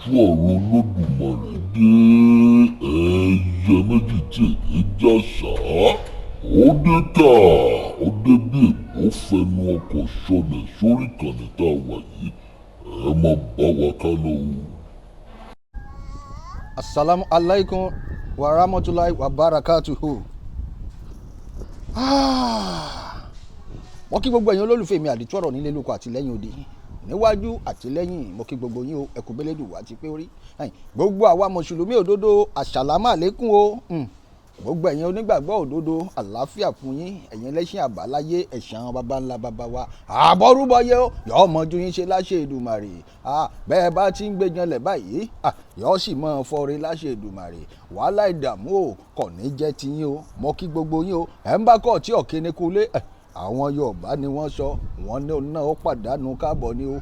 àdìtú ọ̀run Olódùmarè dé ẹyẹ méjì tí èyí já ṣáá ó dé tà ó dé bí èbó fẹnu ọkọ̀ ṣọlẹ̀ sórí ìkànnì tá a wà yìí ẹ má bá wa ká lọ. Assalamu alaikum wa rahmatulahi wa barakatuhu. Mo kí gbogbo ẹ̀yin olólùfẹ́ mi àdìtú ọ̀rọ̀ nílé lóko àti lẹ́yìn odi níwájú àti lẹ́yìn. Mo kí gbogbo yín o ẹkú bẹ́lẹ́dù wá ti pé orí gbogbo àwa mùsùlùmí òdodo àṣàlámù àlékún o gbogbo ẹ̀yin onígbàgbọ́ òdodo àlàáfíà fún yín ẹ̀yin ẹlẹ́sìn àbáláyé ẹ̀sán baba ńlá baba wa àbọ̀rúbọyé o yọ̀ọ́ mọ́jú yín ṣe láṣẹ Èdùmàrè bẹ́ẹ̀ bá ti ń gbẹ̀jẹ̀lẹ̀ báyìí yọ̀ọ́ sì mọ́ fọ́re láṣẹ Èdùmàrè wàhálà ìdààmú o kò ní jẹ́ ti yín o mo kí gbogbo yín o ẹ̀ ń bá kọ́ tí ọ̀kẹ́ ní kulé àwọn Yorùbá ni wọ́n sọ wọ́n ní òun náà ó pàdánù káàbọ̀ ni o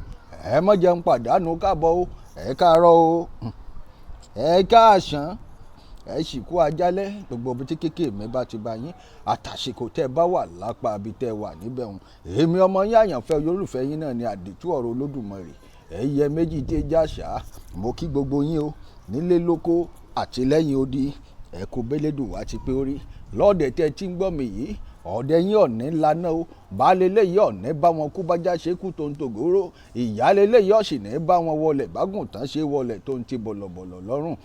ẹ má jẹ́ ń pàdánù káàbọ̀ o ẹ káàárọ̀ o ẹ káàsán ẹ sì kú ajálẹ̀ gbogbo ibi tí kékeré mi bá ti bá yín àtàsìkò tẹ́ bá wà lápá ibi tẹ́ wà níbẹ̀ hùn èmi ọmọ yín àyànfẹ́ olólùfẹ́ yín náà ni àdìtú ọ̀rọ̀ Olódùmarè ẹyẹ méjì tí já ṣá mo kí gbogbo yín o nílé lóko àti lẹ́yìn odi ẹ kú bẹ́lẹ́dùn wá ti pé orí lọ́ọ̀dẹ̀ tẹ́ tí ń gbọ́ mi yìí ọ̀dẹ yín ọ̀ní ńlá náà o baálé léyìí ọ̀ní bá wọn kú bájá ṣe kú tó ń tògóró ìyáálé léyìí ọ̀sìn ní bá wọn wọlé bágùn tán ṣe wọlé tó ń ti bọ̀lọ̀bọ̀lọ̀ lọ́rùn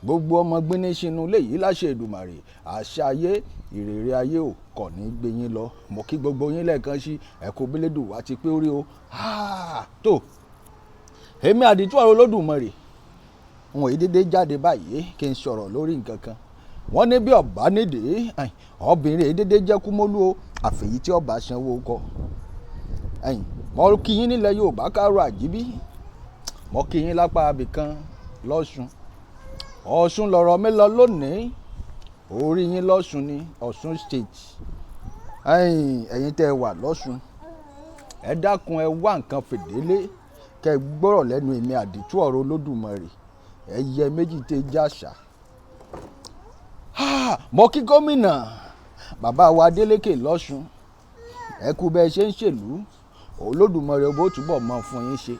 gbogbo ọmọ gbéní sínú léyìí láṣẹ Èdùmàrè àṣà ayé ìrèrè ayé ò kọ̀ ní gbé yín lọ mo kí gbogbo yín lẹ́ẹ̀kan sí ẹ̀kọ́ bílédù wá ti pé orí o tó èmi àdìtú ọ̀rọ̀ Olódùmarè wọn èyí dédé jáde báyìí kí n sọ̀rọ̀ lórí nǹkan kan wọ́n ní bí ọba nídìí obìnrin èdèdè jẹ́ kúmọ́lú o àfẹ̀yí tí ọba sanwó kọ mo kí yín nílẹ̀ Yorùbá káàrọ̀ àjíbí mo kí yín lápá abìkan lọ́sùn Ọ̀ṣun lọ̀rọ̀ mi lọ lónìí orí yín lọ́sùn ní Ọ̀ṣun state ẹ̀yin tẹ́ ẹ wà lọ́sùn ẹ dákun ẹ wá nǹkan fìdílé kẹ́ ẹ gbọ́rọ̀ lẹ́nu èmi àdìtú ọ̀rọ̀ Olódùmarè ẹyẹ méjì tẹ́ jáṣà mo kí gómìnà bàbá wa Adélékè lọ́sùn ẹ kú bẹ́ẹ̀ ṣe ń ṣèlú Olódùmarè bó túbọ̀ mọ́ fún yín ṣe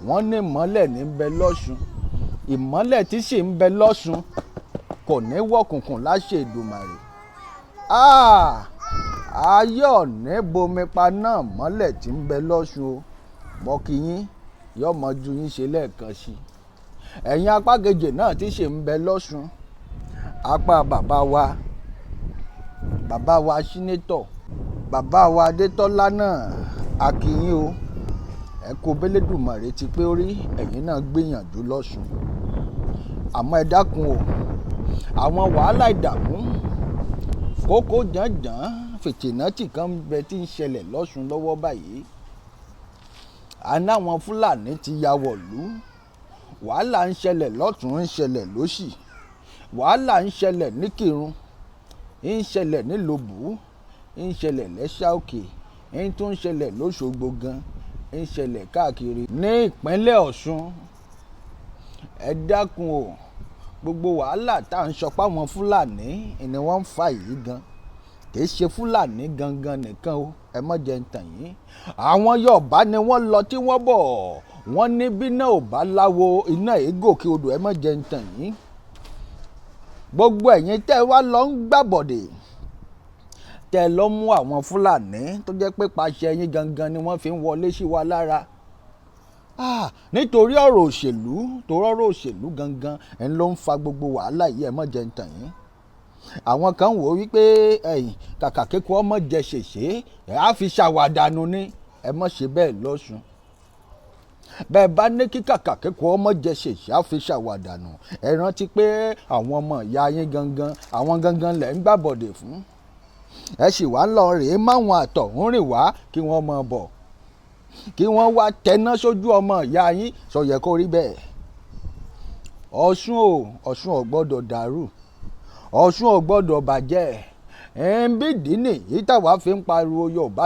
wọ́n ní ìmọ́lẹ̀ ní ń bẹ lọ́sùn ìmọ́lẹ̀ tí sì ń bẹ lọ́sùn kò ní wọ̀kùnkùn láṣẹ Èdùmàrè ayé ọ̀ní bomi pa náà mọ́lẹ̀ tí ń bẹ lọ́sùn o mo kí yín yóò mọ ju yín ṣe lẹ́ẹ̀kan sí ẹ̀yin apá kejì náà tí sì ń bẹ lọ́sùn apá bàbá wa sínétọ̀ bàbá wa Adétọ́lá náà akínyìn o ẹ kó bẹ́lẹ́dùmarè ti pé orí ẹ̀yin náà gbìyànjú lọ́sùn àmọ́ ẹ dákun o àwọn wàhálà ìdààmú kókó jàǹjàǹ fìtìnátì kan ń bẹ tí ń ṣẹlẹ̀ lọ́sùn lọ́wọ́ báyìí àná àwọn Fúlàní ti ya wọ̀lú wàhálà ń ṣẹlẹ̀ lọ́tùn ń ṣẹlẹ̀ lósì wàhálà ń ṣẹlẹ̀ ní Kírun ń ṣẹlẹ̀ ní Lòbù ń ṣẹlẹ̀ lẹ́ṣà òkè ń tún ṣẹlẹ̀ lóṣogbo gan ń ṣẹlẹ̀ káàkiri ní ìpínlẹ̀ Ọ̀ṣun ẹ dákun o gbogbo wàhálà tá à ń sọ páwọn Fúlàní ni wọ́n ń fa yìí gan kì í ṣe Fúlàní gangan nìkan o ẹ má jẹ́ ń tàn yín àwọn Yorùbá ni wọ́n lọ tí wọ́n bọ̀ wọ́n ní Bina ò bá láwo iná èégòkè odò ẹ má jẹ́ ń tàn yín gbogbo ẹ̀yin tẹ́ wá lọ ń gbàbọ̀dè tẹ́ lọ mú àwọn Fúlàní tó jẹ́ pé pàṣẹ yín gangan ni wọ́n fi ń wọlé sí wa lára nítorí ọ̀rọ̀ òṣèlú gangan ẹ̀ ló ń fa gbogbo wàhálà yìí ẹ̀ mọ̀ jẹ́ ń tàn yín àwọn kan wò ó wípé kàkà kékeré ọmọ jẹ ṣèṣe ẹ̀ á fi ṣàwàdànù ni ẹ̀ mọ̀ ṣe bẹ́ẹ̀ lọ́sùn bẹ́ẹ̀ bá ní kí kàkà kẹ́kọ̀ọ́ ọmọ jẹ ṣèṣà fi ṣàwàdànù ẹ rántí pé àwọn ọmọ ìyá yín gangan àwọn gangan lẹ̀ ń gbàbọ̀dè fún ẹ sì wá lọ rèé máwọn àtọ̀hún rìn wá kí wọ́n mọ bọ̀ kí wọ́n wá tẹná sójú ọmọ ìyá yín sọ yẹ kó rí bẹ́ẹ̀ Ọ̀ṣun ò gbọ́dọ̀ dàrú Ọ̀ṣun ò gbọ́dọ̀ bàjẹ́ ẹ̀ńbídìí nìyí táwa fi ń pariwo Yorùbá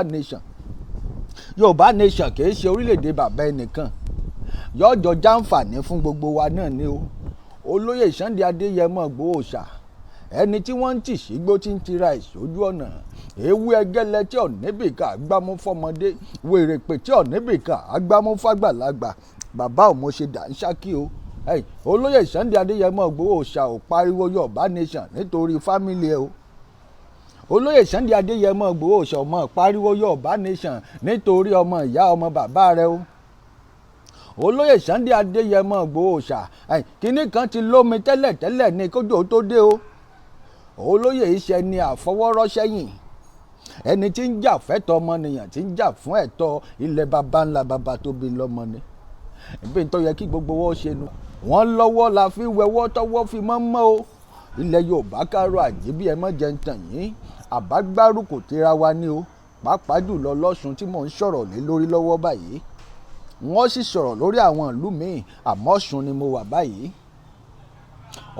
nation kì í ṣe orílẹ̀-èdè bàbá ẹnìkan yọjọ jàǹfààní fún gbogbo wa náà ni o olóyè Sunday Adéyẹmọ Ìgbòho ṣà ẹni tí wọ́n ń tì sígbó tí ń tira ìṣojú ọ̀nà ewu ẹgẹlẹ tí ọ̀nẹ́bìkà agbámú fọmọdé wèrèpè tí ọ̀nẹ́bìkà agbámú fàgbàlagbà bàbá ò mo ṣe dà ń ṣákí o olóyè Sunday Adéyẹmọ Ìgbòho Òòṣà ò pariwo Yorùbá nation nítorí fámìlì ẹ o. olóyè Sunday Adéyẹmọ Ìgbòho Òòṣà ò mọ̀ pariwo Yorùbá nation nítorí ọmọ ìyá ọmọ bàbá rẹ o. olóyè Sunday Adéyẹmọ Ìgbòho Òòṣà kínní kan ti lómi tẹ́lẹ̀tẹ́lẹ̀ ní kójó tó dé o. olóyè iṣẹ́ ni àfọwọ́rọ́ sẹ́yìn ẹni tí ń jà fẹ́tọ̀ ọmọnìyàn tí ń jà fún ẹ̀tọ́ ilẹ̀ baba ńlá baba tó bí lọ́mọ ni. ibi tó yẹ kí gbogbo wọn ṣe nu. wọ́n lọ́wọ́ la fi wẹwọ́ tọ́wọ́ fi mọ́ mọ́ o. ilẹ̀ Yorùbá kárọ̀ àjíbí ẹ mọ́ jẹ́ ń tàn yín àbágbárùkù tira wa ní o. pàápàá jùlọ lọ́sùn tí mò ń sọ̀rọ̀ lé lórí lọ́wọ́ báyìí. wọ́n sì sọ̀rọ̀ lórí àwọn ìlú míì àmọ́ Ọ̀ṣun ni mo wà báyìí.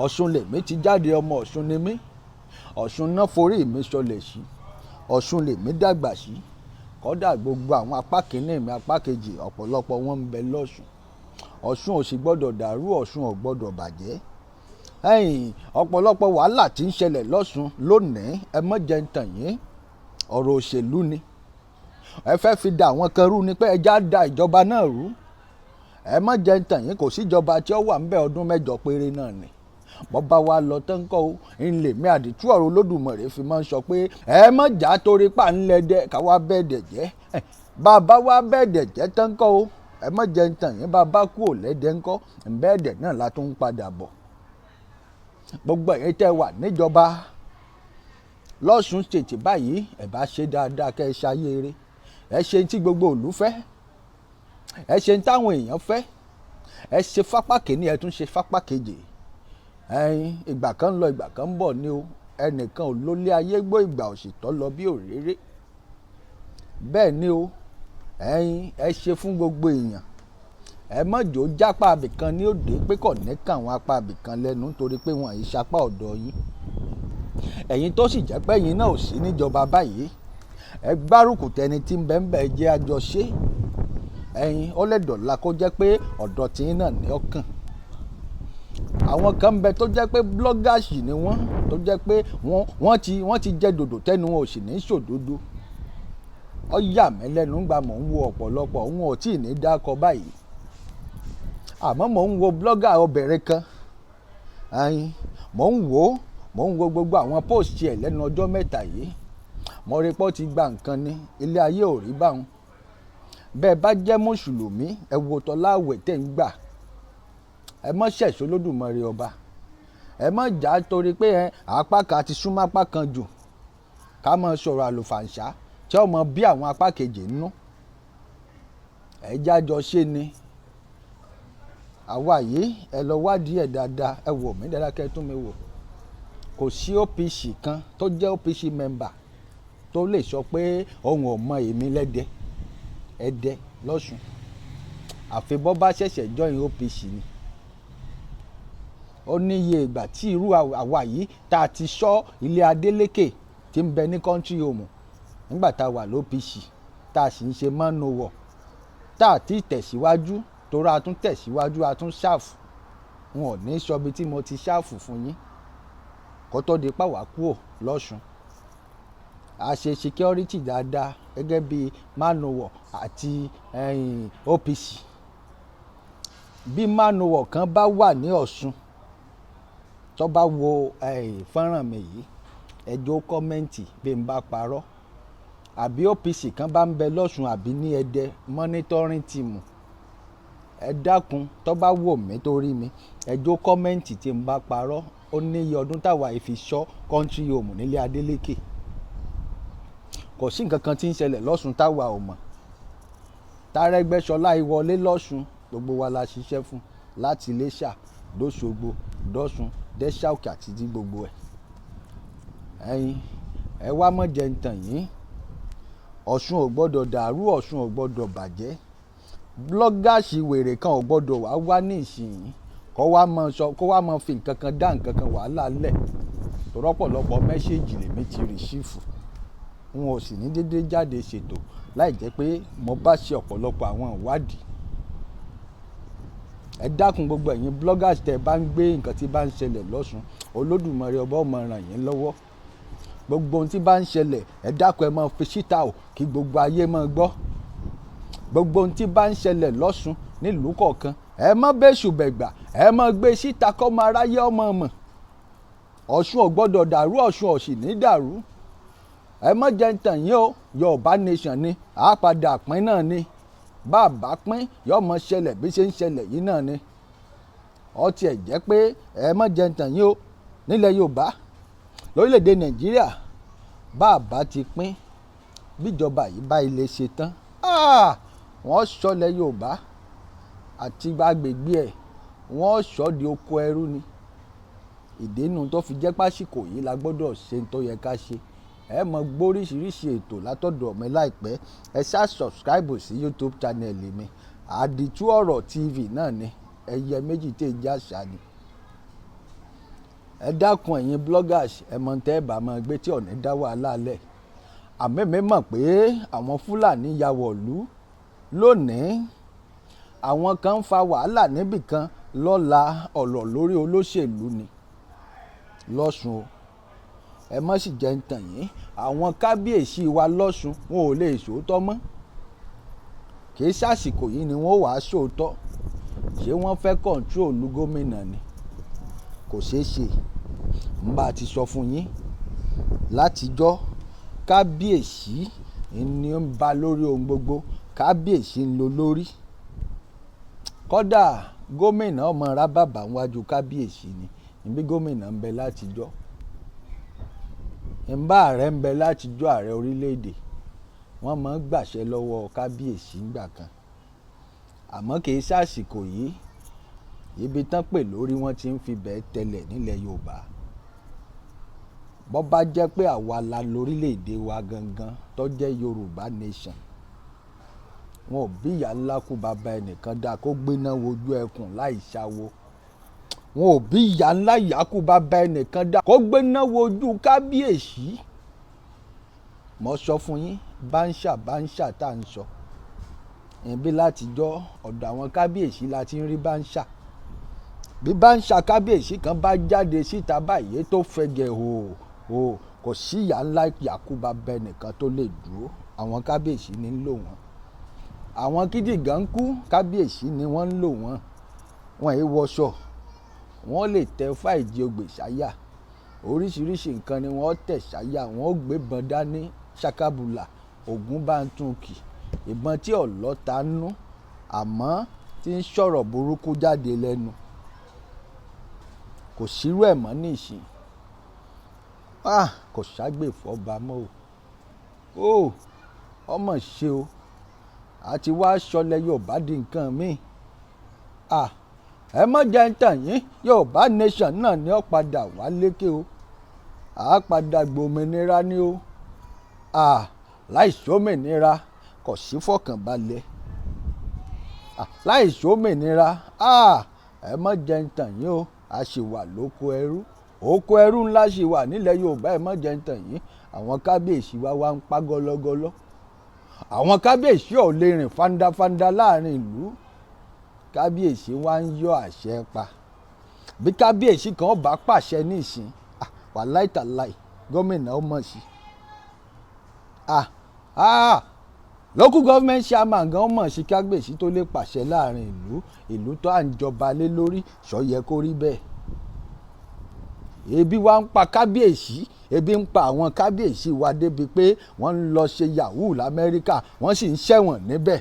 Ọ̀ṣun lèmi ti jáde ọmọ Ọ̀ṣun ni mí. Ọ̀ṣun náà forí mi sọlẹ̀ sí. Ọ̀ṣun lèmi dàgbà sí. kódà gbogbo àwọn apá kìíní mi apá kejì ọ̀pọ̀lọpọ̀ wọn ń bẹ lọ́ṣun. Ọ̀ṣun ò sì gbọ́dọ̀ dàrú, Ọ̀ṣun ò gbọ́dọ̀ bàjẹ́. ọ̀pọ̀lọpọ̀ wàhálà tí ń ṣẹlẹ̀ lọ́ṣun lónìí ẹ má jẹ́ ń tàn yín ọ̀rọ̀ òṣèlú ni. ẹ fẹ́ fi da àwọn kan rú ni pé ẹja da ìjọba náà rú. ẹ má jẹ́ ń tàn yín kò síjọba tí ó wà ń bẹ ọdún 8 péré náà ni. bọ́ba wa lọ tán kọ́ o ńlẹ̀mí àdìtú ọ̀rọ̀ Olódùmarè fi máa ń sọ pé ẹ má jà torí pa ńlẹ̀dẹ̀ káwá bẹ́ẹ̀dẹ̀ jẹ́. bàbá wa bẹ́ẹ̀dẹ̀ jẹ́ tán kọ́ o ẹ má jẹ́ ń tàn yín bàbá kú ò lẹ́dẹ̀ ńkọ́ bẹ́ẹ̀dẹ̀ náà la tún ń padà bọ̀. gbogbo ẹ̀yin tẹ́ wà níjọba lọ́sùn tètè báyìí ẹ bá ṣe dáadáa kẹ́ ẹ ṣayé eré ẹ ṣe tí gbogbo ìlú fẹ́ ẹ ṣe táwọn èèyàn fẹ́ ẹ ṣe fápá kìíní ẹ tún ṣe fápá kejì. ìgbà kan ń lọ ìgbà kan ń bọ̀ ni o ẹnìkan ò lólé ayé gbọ́ ìgbà òṣìtọ́ lọ bí òréré. bẹ́ẹ̀ ni o ẹ ṣe fún gbogbo èèyàn ẹ má jò jápá abìkan ní òde pé kò ní kàn wọ́n apá abìkan lẹ́nu nítorí pé wọ́n àyè sapá ọ̀dọ̀ yín. ẹ̀yin tó sì jẹ́ pé ẹ̀yin náà ò sí níjọba báyìí ẹ gbárùkù tẹni tí ń bẹ ń bẹ jẹ́ àjọṣe. ó lè dọ̀la kó jẹ́ pé ọ̀dọ̀ tiyín náà ní ọkàn. àwọn kan ń bẹ tó jẹ́ pé bloggers ni wọ́n tó jẹ́ pé wọ́n ti jẹ́ dòdò tẹ́nu wọn ò sì ní ṣòdodo. ó yà mí lẹ́nu gbà mò ń wo ọ̀pọ̀lọpọ̀ wọn ò tí ì ní dákọ báyìí. àmọ́ mò ń wo blogger obìnrin kan mò ń wo gbogbo àwọn post ẹ̀ lẹ́nu ọjọ́ mẹ́ta yìí mo rí pé ó ti gba nǹkan ní ilé ayé ò rí báwọn. bẹ́ẹ̀ bá jẹ́ mùsùlùmí ẹ wo tọ́láwẹ̀ tẹ̀ ń gbà ẹ má ṣẹ̀ṣọ́ Olódùmarè ọba ẹ má jà torí pé apá kan ti súnmọ́ apá kan jù ká má sọ̀rọ̀ àlùfàǹṣá tí ọmọ bí àwọn apá kejì nínú ẹ jájọ ṣe ni. àwa yìí ẹ lọ wádìí ẹ dáadáa ẹ wò mí dáadáa kẹ́ tún mi wò kò sí OPC kan tó jẹ́ OPC member tó lè sọ pé òun ò mọ èmi lẹ́dẹ̀ ẹ̀dẹ̀ lọ́sùn àfi bọ́ bá ṣẹ̀ṣẹ̀ join OPC ni. ó ní iye ìgbà tí irú àwa yìí tá a ti sọ ilé Adélékè tí ń bẹ ní country home nígbà tá a wà l'OPC tá a sì ń ṣe manowar tá a ti tẹ̀síwájú torí a tún tẹ̀síwájú a tún ṣáàfù wọn ò ní sọ bí tí mo ti ṣáàfù fún yín kó tó di pàwá kúò lọ́sùn. a ṣe security dáadáa gẹ́gẹ́ bí manowar àti OPC. bí manowar kan bá wà ní Ọ̀ṣun tó bá wo fọ́nrán mi yìí ẹjọ́ kọ́mẹ́ǹtì bí n bá parọ́ àbí OPC kan bá ń bẹ lọ́sùn àbí ní Ẹdẹ monitoring team ẹ dákun tó bá wò mí torí mi ẹjọ́ kọ́mẹ́ǹtì tí n bá parọ́ ó ní iye ọdún táwa ìfi ṣọ́ country home nílé Adélékè. kò sí nǹkan kan tí ń ṣẹlẹ̀ lọ́sùn táwa ò mọ̀. Tárẹ́gbẹ́ṣọlá ìwọlé lọ́sùn gbogbo wa la ṣiṣẹ́ fún láti Iléṣà dóṣogbo dọ́sùn dẹ́ṣàòkè àti dí gbogbo ẹ̀. ẹ wá mọ̀ jẹ́ ń tàn yín Ọ̀ṣun ò gbọ́dọ̀ dàrú Ọ̀ṣun ò gbọ́dọ̀ bàjẹ́. blọ́gàṣì wèrè kan ò gbọ́dọ̀ wá ní ìsìn kó wá mọ̀ fi nǹkan kan dá nǹkan kan wàhálà lẹ̀ rọ́pọ̀lọpọ̀ mẹ́ṣẹ́jì lèmi ti rìṣífù n ò sì ní dédé jáde ṣètò láì jẹ́ pé mo bá ṣe ọ̀pọ̀lọpọ̀ àwọn ìwádìí. ẹ dákun gbogbo ẹ̀yin bloggers tẹ́ bá ń gbé nǹkan tí bá ń ṣẹlẹ̀ lọ́sùn Olódùmarè ọba ó máa ràn yín lọ́wọ́. gbogbo ohun tí bá ń ṣẹlẹ̀ ẹ dákun ẹ máa fi síta o kí gbogbo ayé máa gbọ́. gbogbo ohun tí bá ń ṣẹlẹ̀ lọ́sùn nílùú kọ̀ọ̀kan ẹ mọ́ bẹ́ṣù bẹ̀gbà ẹ mọ́ gbé síta kọ́ máa ráyé ọmọ mọ̀ Ọ̀ṣun ò gbọ́dọ̀ dàrú Ọ̀ṣun ò sì ní dàrú ẹ mọ́ jẹ́ ń tàn yín o Yorùbá nation ni àápadà pín náà ni bàbá pín yóò mọ ṣẹlẹ̀ bí ṣe ń ṣẹlẹ̀ yìí náà ni ó tiẹ̀ jẹ́ pé ẹ mọ́ jẹ́ ń tàn yín o nílẹ̀ Yorùbá lórílẹ̀‐èdè Nàìjíríà bàbá ti pín bíjọba yìí bá ilé ṣe tán wọ́n ṣọlẹ̀ Yorùbá àti agbègbè ẹ̀ wọ́n ṣọ́ di oko ẹrú ni ìdínú tó fi jẹ́ pásìkò yìí la gbọ́dọ̀ ṣe tó yẹ ká ṣe ẹ mọ gbóríṣiríṣi ètò látọ̀dọ̀ mi láìpẹ́ ẹ ṣáà subscribe sí YouTube channel mi Àdìtú Ọ̀rọ̀ TV náà ni ẹyẹ méjì tẹ̀ jẹ́ àṣà ni ẹ dákun ẹ̀yin bloggers ẹ mọ tẹ́ ẹ bá máa gbé tí ọ̀nà dá wàhálà lẹ̀ àmẹ́mẹ́ mọ̀ pé àwọn Fúlàní ya wọ̀lú lónìí àwọn kan ń fa wàhálà níbìkan lọ́la ọ̀rọ̀ lórí olóṣèlú ni lọ́sùn o ẹ má sì jẹ́ ń tàn yín àwọn kábíyèsí wa lọ́sùn wọn ò lè sòótọ́ mọ́ kì í sàsìkò yìí ni wọ́n wàá sòótọ́ ṣé wọ́n fẹ́ kọ̀ǹtrólù gómìnà ni kò ṣeé ṣe ń bá a ti sọ fún yín látijọ́ kábíyèsí ni ń ba lórí ohun gbogbo kábíyèsí ń lo lórí kódà gómìnà ọmọ rábàbà wájú kábíyèsí ni ìbí gómìnà ń bẹ látijọ́ ìbá ààrẹ ń bẹ látijọ́ ààrẹ orílẹ̀-èdè wọ́n máa ń gbàṣẹ lọ́wọ́ kábíyèsí ńgbà kan àmọ́ kì í sàsìkò yìí ibi tán pè lórí wọn ti ń fi bẹ́ẹ̀ tẹ́lẹ̀ nílẹ̀ Yorùbá bó bá jẹ́ pé àwa la lórílẹ̀-èdè wa gangan tó jẹ́ Yorùbá nation wọn ò bí ìyá ńlá kú bàbá ẹnìkan dáa kó gbéná wojú ẹkùn láì ṣàwo wọn ò bí ìyá ńlá ìyá kú bàbá ẹnìkan dáa kó gbéná wojú kábíyèsí mo sọ fún yín báńṣà tá à ń sọ ìbí látijọ́ ọ̀dọ̀ àwọn kábíyèsí la ti ń rí báńṣà bí báńṣà kábíyèsí kan bá jáde síta báyìí tó fẹ̀gẹ̀ o kò sí ìyá ńlá Yakuba bẹ́ẹ̀ nìkan tó lè dúró àwọn kábíyèsí ní ń lò wọ́n àwọn kídìgàn ń kú kábíyèsí ni wọ́n ń lò wọ́n wọn èé wọṣọ wọ́n lè tẹ fáìjì ogbè ṣáyà oríṣiríṣi nǹkan ni wọ́n tẹ̀ ṣáyà wọ́n gbébọn dání ṣakabula ògún bá ń tún kì ìbọn tí ọlọ́ta nú àmọ́ tí ń sọ̀rọ̀ burúkú jáde lẹ́nu kò sírú ẹ̀ mọ́ nísìn kò ságbèfọ́ba mọ́ o ọmọ ṣe o àti wá sọlẹ̀ Yorùbá di nǹkan míì ẹ mọ́ jẹ́ ń tàn yín Yorùbá nation náà ni ó padà wá lékè o àá padà gbòmìnira ni o láìsómìnira kò sí fọkànbalẹ̀ láìsómìnira ẹ mọ́ jẹ́ ń tàn yín o a sì wà lóko ẹrú oko ẹrú ńlá sì wà nílẹ̀ Yorùbá ẹ mọ́ jẹ́ ń tàn yín àwọn kábíyèsí wa ń pa gọlọgọlọ àwọn kábíyèsí ò lè rìn fandafanda láàrin ìlú kábíyèsí wa ń yọ àṣẹ pa bí kábíyèsí kan bá pàṣẹ nísìn wàláì tàláì gómìnà ó mọ̀ sí local government chairman gan mọ̀ sí kábíyèsí tó lè pàṣẹ láàrin ìlú tó à ń jọba lé lórí sọ yẹ kó rí bẹ́ẹ̀ ebi wa ń pa kábíyèsí ebi ń pa àwọn kábíyèsí wa débi pé wọ́n ń lọ ṣe yahoo lamẹ́ríkà wọ́n sì ń ṣẹ̀wọ̀n níbẹ̀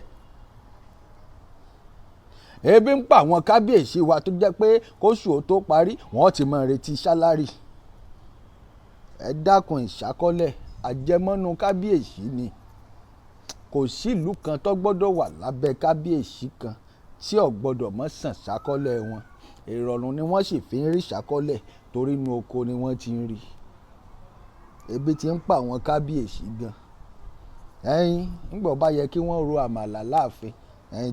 ebi ń pa àwọn kábíyèsí wa tó jẹ́ pé kóṣù ó tó parí wọ́n ti máa retí sálárì ẹ dákun ìṣàkọọ́lẹ̀ àjẹmọ́nú kábíyèsí ni kò sí ìlú kan tó gbọ́dọ̀ wà lábẹ́ kábíyèsí kan tí ò gbọ́dọ̀ mọ́ sàn ṣàkọọ́lẹ̀ wọn ìrọ̀rùn ni wọ́n sì fi ń rí ṣàkọọ́lẹ̀ torí inú oko ni wọ́n ti ń rí ebi ti ń pa àwọn kábíyèsí gan nígbà bá yẹ kí wọ́n ro àmàlà láàfin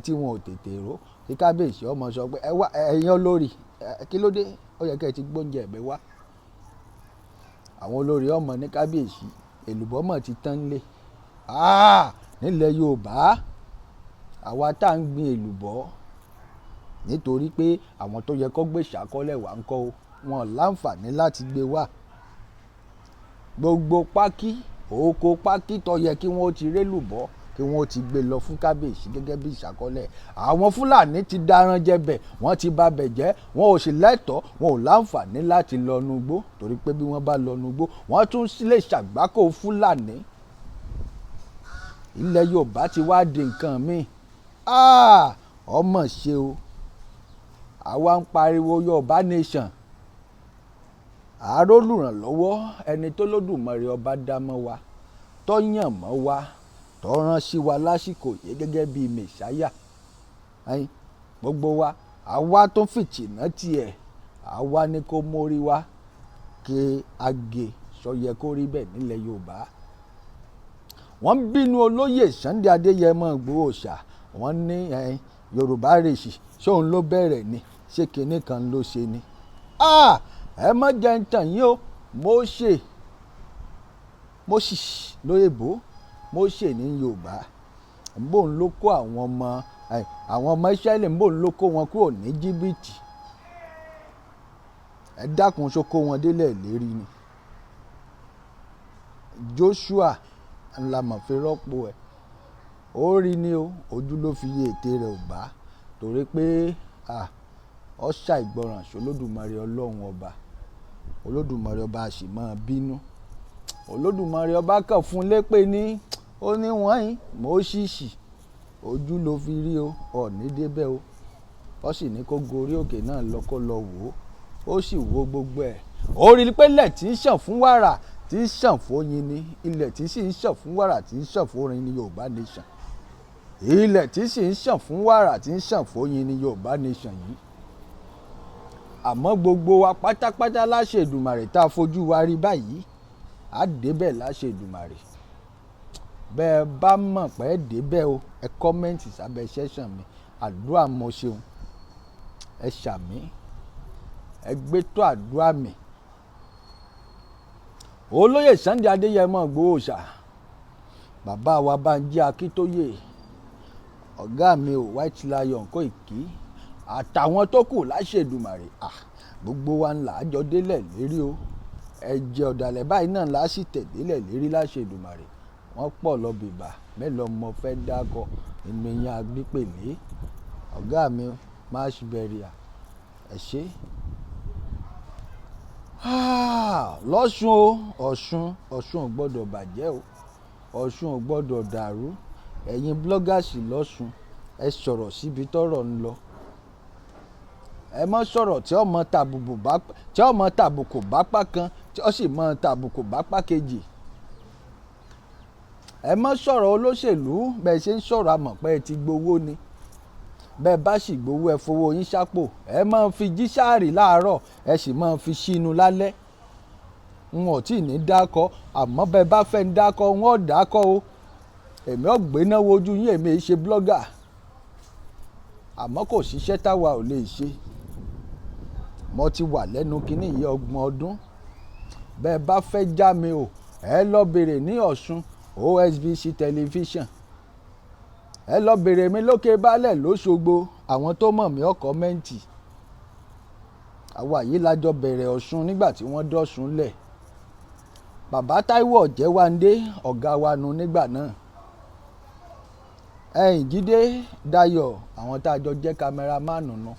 tí wọn ò tètè rò kí kábíyèsí ọmọ sọ pé ẹ wá ẹ̀yin olórí kí ló dé ó yẹ kẹ́ ẹ ti gbóúnjẹ ẹ̀bẹ̀ wá àwọn olórí ọmọ ní kábíyèsí èlùbọ́ mọ̀ ti tán lé nílẹ̀ Yorùbá àwa tá à ń gbin èlùbọ́ nítorí pé àwọn tó yẹ kó gbé ṣàkọọ́lẹ̀ wá ń kọ́ wọn láǹfààní láti gbé wá gbogbo pákí oko pákí tó yẹ kí wọ́n ti rélùbọ́ kí wọ́n ti gbé lọ fún kábíyèsí gẹ́gẹ́ bí ìṣàkọọ́lẹ̀. Àwọn Fúlàní ti daran jẹbẹ̀, wọ́n ti ba bẹ̀ jẹ́, wọn ò sì lẹ́tọ̀ọ́, wọn ò láǹfààní láti lọ nugbó torí pé bí wọ́n bá lọ nugbó wọ́n tún lè ṣàgbákò Fúlàní. Ilẹ̀ Yorùbá ti wá di nǹkan míì. Ọmọ ṣe o, àwa ń pariwo Yorùbá nation, àárò olùrànlọ́wọ́ ẹni tó lódùmarè ọba dá mọ́ wa, tó yàn mọ́ wa, tó rán sí wa lásìkò yìí gẹ́gẹ́ bíi mẹ̀sáyà. Gbogbo wa àwa tó fìtìná tiẹ̀, àwa ni kó mórí wa kí agè sọyẹ kó rí bẹ́ẹ̀ nílẹ̀ Yorùbá. Wọ́n bínú olóyè Sunday Adéyẹmọ Ìgbòho Òòṣà, wọ́n ní Yorùbá rèṣì ṣóun ló bẹ̀rẹ̀ ni, ṣé kinní kan ló ṣe ni. Ẹ mọ́ jẹ́ ń tàn yín o, Moses lóyèbó, Mósè ní Yorùbá. Mbóun ló kó àwọn ọmọ Ísírẹ́lì, mbóun ló kó wọn kúrò ní Íjíbítì. Ẹ dákun ṣó kó wọn délẹ̀ lérí ni. Joshua ńlá mọ̀ fi rọ́pò ẹ̀. Ó rí ni o, ojú ló fi yé ète rẹ̀ ò bá, torí pé ó ṣàìgbọràn sólódùmarè Ọlọ́run ọba. Olódùmarè ọba a sì máa bínú. Olódùmarè ọba kàn fún lépè ní, ó ní wọ́n yìí Mósìsì, ojú ló fi rí o, ọ̀ní débẹ̀ o. Ó sì ní kó gorí òkè náà lọ kó lọ wò ó, ó sì wo gbogbo ẹ̀. Ó rí pé ilẹ̀ tí ń ṣàn fún wàrà tí ń ṣàn fóyin ni, ilẹ̀ tí sì ń ṣàn fún wàrà tí ń ṣàn fóyin ni Yorùbá nation. Ilẹ̀ tí sì ń ṣàn fún wàrà tí ń ṣàn fóyin ni Yorùbá nation yìí. Àmọ́ gbogbo wa pátápátá láṣẹ Èdùmàrè tá a fojú wa rí báyìí, á débẹ̀ láṣẹ Èdùmàrè. Bẹ́ẹ̀ bá mọ̀ pé ẹ débẹ̀ o, ẹ kọ́mẹ́ǹtì sábẹ́ sẹ́ṣàn mi, àdúrà mo ṣeun, ẹ ṣàmì, ẹ gbé tó àdúrà mi. Olóyè Sunday Adéyẹmọ Ìgbòho Òòṣà, bàbá wa Bánjí Akíntóyè, ọ̀gá mi ò White Lion Kóìkí, àtàwọn tó kù láṣẹ Èdùmàrè, gbogbo wa ńlá àjọ délẹ̀ lérí o. Ẹ̀jẹ̀ ọ̀dàlẹ̀ báyìí náà la sì tẹ̀délẹ̀ lérí láṣẹ Èdùmàrè. Wọ́n pọ̀ lọ bìbà mélòó mo fẹ́ dákọ̀ inú yẹn agbípèlé. Ọ̀gá mi mash burial, ẹ ṣé. Lọ́sùn o, Ọ̀ṣun ò gbọ́dọ̀ bàjẹ́ o, Ọ̀ṣun ò gbọ́dọ̀ dàrú. Ẹ̀yin bloggers lọ́sùn, ẹ sọ̀rọ̀ síbi tọ́rọ̀ ń lọ. Ẹ má sọ̀rọ̀ tí ọmọ tàbùkù bá pá kan tí ó sì mọ tàbùkù bá pá kejì. Ẹ má sọ̀rọ̀ olóṣèlú bẹ́ẹ̀ ṣe ń sọ̀rọ̀ àmọ̀ pé ẹ ti gbowó ni. Bẹ́ẹ̀ bá sì gbowó ẹ fowó yín sápò, ẹ máa fi jí sáàrì láàárọ̀, ẹ sì máa fi sínú lálẹ́. N ò tí ì ní dákọ̀, àmọ́ bẹ́ẹ̀ bá fẹ́ ń dákọ̀, wọn ò dákọ̀ o. Èmi ò gbéná wojú yín, èmi ṣe blogger. Àmọ́ kò síṣẹ́ táwa ò lè ṣe. Mo ti wà lẹ́nu kínní yìí 30 ọdún. Bẹ́ẹ̀ bá fẹ́ já mi o, ẹ lọ bèrè ní Ọ̀ṣun OSBC television. Ẹ lọ bèrè mi lókè baálẹ̀ lóṣogbo, àwọn tó mọ̀ mí ó kọ́mẹ́ǹtì. Àwa yìí lájọ bẹ̀rẹ̀ Ọ̀ṣun nígbà tí wọ́n dọ̀ṣun lẹ̀. Bàbá Táíwò Ọ̀jẹ́wándé ọ̀gá wa nu nígbà náà. Jídé Dayọ̀, àwọn tá a jọ jẹ́ cameraman nù,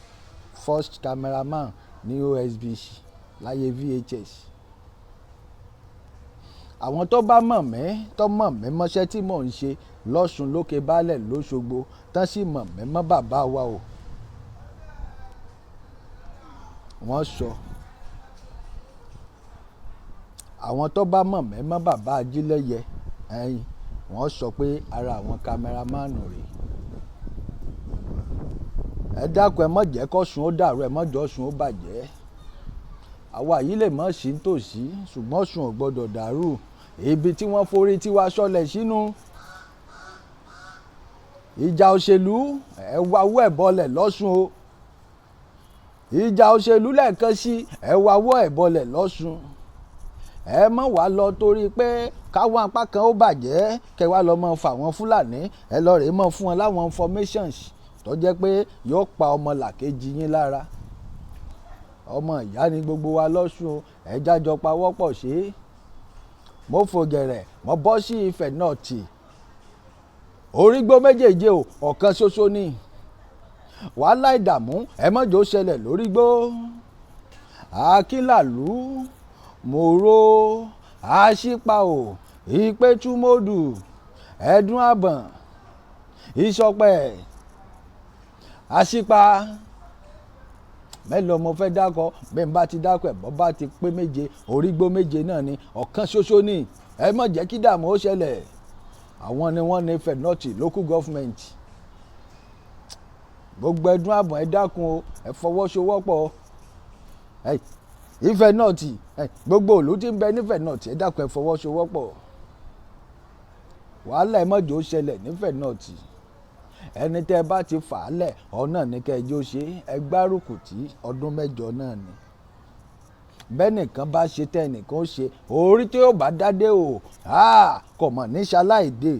first cameraman ní OSBC láyé VHS. Àwọn tó bá mọ̀ mí mọ́ṣẹ́ tí mò ń ṣe lọ́ṣun lókè baálẹ̀ lóṣogbo, tán sì mọ̀ mí mọ́ bàbá wa o. Wọ́n sọ. Àwọn tó bá mọ̀ mí mọ́ bàbá Ajílẹ̀yẹ, wọ́n sọ pé ara àwọn cameraman rèé. Ẹ dákun, ẹ má jẹ́ k'Ọ̀ṣun ó dàrú, ẹ má jẹ́ Ọ̀ṣun ó bàjẹ́. Àwa yìí lè mọ̀ sí nítòsí, ṣùgbọ́n Ọ̀ṣun ò gbọ́dọ̀ dàrú. Ibi tí wọ́n forí tiwa sọlẹ̀ sínú. Ìjà òṣèlú, ẹ wáwọ́ ẹ̀ bọlẹ̀ lọ́ṣun o. Ìjà òṣèlú lẹ́ẹ̀kan sí, ẹ wáwọ́ ẹ̀ bọlẹ̀ lọ́ṣun. Ẹ má wá lọ torí pé káwọn apá kan ó bàjẹ́, kẹ wá lọ mọ fà wọn Fúlàní, ẹ lọ rèé mọ fún wọn láwọn informations tó jẹ́ pé yóò pa ọmọ làkejì yín lára. Ọmọ ìyá ni gbogbo wa lọ́ṣun o, ẹ jájọ pawọ́pọ̀ ṣe. Mo fò gẹ̀rẹ̀, mo bọ́ sí Ifẹ̀ North. orígbó méjèèje o ọ̀kan ṣoṣo ni wàhálà ìdààmú ẹ mọ́jọ́ ṣẹlẹ̀ lórígbó akínlàlú mòró àṣìpa o ìpẹ́tùmọ́dù ẹ̀dùn àbọ̀n ìṣọpẹ́ àṣìpa mélòó mo fẹ́ dákọ̀ bẹ́ẹ̀ bá ti dákọ̀ ẹ̀ bọ́ bá ti pé méje orígbó méje náà ni ọ̀kan ṣoṣo ni ẹ má jẹ́ kí dààmú ó ṣẹlẹ̀ àwọn ni wọ́n ní fẹ̀nọ́tì local government gbogbo ẹ̀dùn àbọ̀n ẹ dákun o ẹ fọwọ́sowọ́pọ̀ ìfẹ́ náà tì gbogbo òlú tí ń bẹ nífẹ̀ẹ́ náà tì ẹ dákun ẹ fọwọ́sowọ́pọ̀ wàhálà ẹ mọ̀jọ́ ṣẹlẹ̀ nífẹ̀ẹ́ náà tì ẹni tẹ́ ẹ bá ti fà á lẹ̀ ọ̀nà ní kẹjọ ṣe ẹ gbárùkù tí ọdún mẹ́jọ náà ni bẹ́ẹ̀ nìkan bá ṣe tẹ́ ẹnìkan ó ṣe orí tí yóò bá dádé o kò mọ̀ ní ṣaláìdè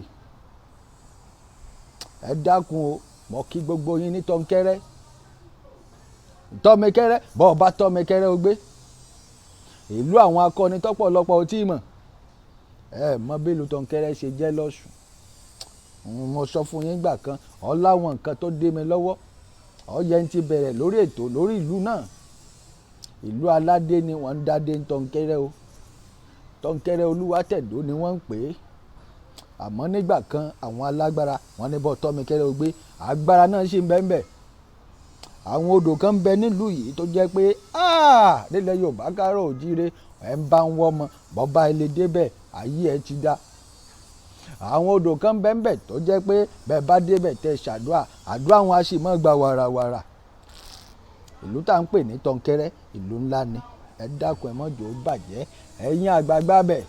ẹ dákun o mọ̀ kí gbogbo yín ní tọ́nkẹ́rẹ́ tọ́mẹkẹ́rẹ́ bọ́ọ̀ bá tọ́mẹkẹ́rẹ́ ó gbé ìlú àwọn akọni tọ́pọ̀lọpọ̀ ó tí ì mọ̀ ẹ mọ bí ìlú tọ́nkẹ́rẹ́ ṣe jẹ́ lọ́sùn mo sọ fún yín gbà kan ọ láwọn nǹkan tó dé mi lọ́wọ́ ọ yẹ ń ti bẹ̀rẹ̀ lórí ètò lórí ìlú náà ìlú aládé ni wọ́n ń dádé ń tọ́nkẹ́rẹ́ o tọ́nkẹ́rẹ́ olúwátẹ̀dó ni wọ́n ń pè é àmọ́ nígbà kan àwọn alágbára wọn ní bọ́ tọ́mikẹ́rẹ́ ó gbé agbára náà ṣì ń bẹ ń bẹ àwọn odò kan ń bẹ nílùú yìí tó jẹ́ pé nílẹ̀ Yorùbá kárọ̀ òjíire ẹ̀ ń bá ń wọ́ ọmọ bọ́bá ilé débẹ̀ ayé ẹ̀ ti dá àwọn odò kan ń bẹ ń bẹ tó jẹ́ pé bẹ́ẹ̀ bá débẹ̀ tẹ́ ṣàdúrà àdúrà wọn á sì mọ́ gba wàràwàrà ìlú tá à ń pè ní tọ́nkẹ́rẹ́ ìlú ńlá ni ẹ dákun ẹ mọ́jọ́ ó bàjẹ́ ẹ̀yin àgbààgbà bẹ̀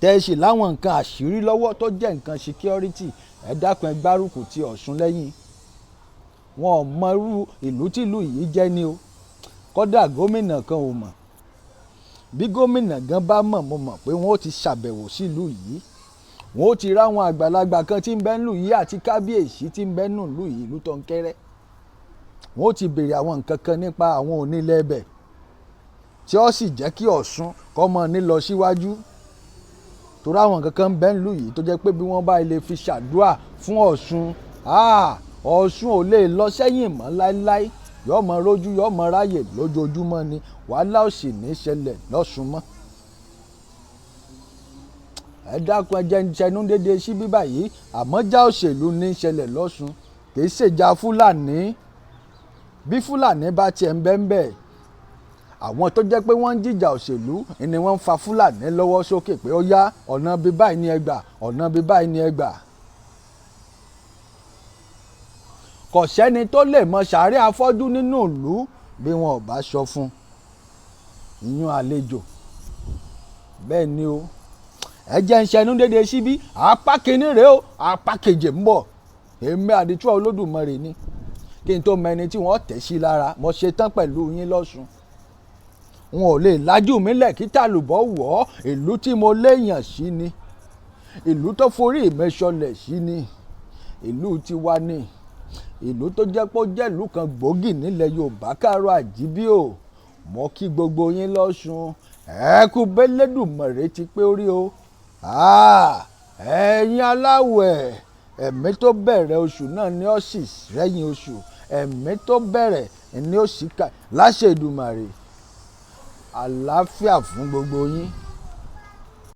tẹ́ẹ̀sì láwọn nǹkan àṣírí lọ́wọ́ tó jẹ́ nǹkan security ẹ dákun ẹ gbárùkù ti Ọ̀ṣun lẹ́yìn wọn ò mọ irú ìlú tìlú yìí jẹ́ ni o kódà gómìnà kan ò mọ̀ bí gómìnà gan bá mọ̀ mo mọ̀ pé wọ́n ó ti ṣàbẹ̀wò sílùú yìí wọ́n ó ti ráwọn àgbàlagbà kan tí ń bẹ nílùú yìí àti kábíyèsí tí ń bẹ nílùú yìí ìlú Tọ́nkẹ́rẹ́ wọ́n ó ti béèrè àwọn nǹkan kan nípa àwọn onílẹ̀ ẹbẹ̀ tí ó sì jẹ́ kí Ọ̀ṣun kó mọ ní lọ síwájú torí àwọn nǹkan kan ń bẹ nílùú yìí tó jẹ́ pé bí wọ́n bá lè fi ṣàdúrà fún Ọ̀ṣun Ọ̀ṣun ò lè lọ sẹ́yìn mọ́ láéláé yóò mọ rójú yóò mọ ráyè lójoojúmọ́ ni wàhálà ò sì ní ṣẹlẹ̀ lọ́ṣun mọ́ ẹ dákun ẹ jẹ́ ń ṣẹnu déédéé sí bíbá yìí àmọ́ já òṣèlú ní ṣẹlẹ̀ lọ́ṣun kì í ṣèjà Fúlàní bí Fúlàní bá tiẹ̀ ń bẹ́ńbẹ́ àwọn tó jẹ́ pé wọ́n ń jìjà òṣèlú ni wọ́n ń fa Fúlàní lọ́wọ́ sókè pé ó yá ọ̀nà bí báyìí ni ẹ gbà ọ̀nà bí báyìí ni ẹ gbà. kò sẹ́ni tó lè mọ sàárẹ̀ afọ́jú nínú ìlú bí wọn ò bá sọ fún ìyún àlejò bẹ́ẹ̀ ni o ẹ jẹ́ ń ṣẹnu déédéé síbí apá kìíní rèé o apá kejì ń bọ̀ èmi àdìtú Olódùmarè ni kí n tó mẹni tí wọ́n tẹ̀ sí lára mo ṣe tán pẹ̀lú yín lọ́sùn wọn ò lè lájú mi lẹ̀ kí tàlùbọ̀ wọ̀ ọ́ ìlú tí mo léèyàn sí ni ìlú tó forí ìmẹ́sọlẹ̀ sí ni ìlú tiwa ni ìlú tó jẹ́ pé ó jẹ́ ìlú kan gbòógì nílẹ̀ Yorùbá káàárọ̀ àjíbí o mo kí gbogbo yín lọ́sùn ẹ kú bẹ́lẹ́dùmarè ti pé orí o ẹ̀yin aláwẹ̀ ẹ̀mí tó bẹ̀rẹ̀ oṣù náà ni ó sì rẹ́yìn oṣù ẹ̀mí tó bẹ̀rẹ̀ ni ó sì ká láṣẹ Èdùmàrè àlàáfíà fún gbogbo yín.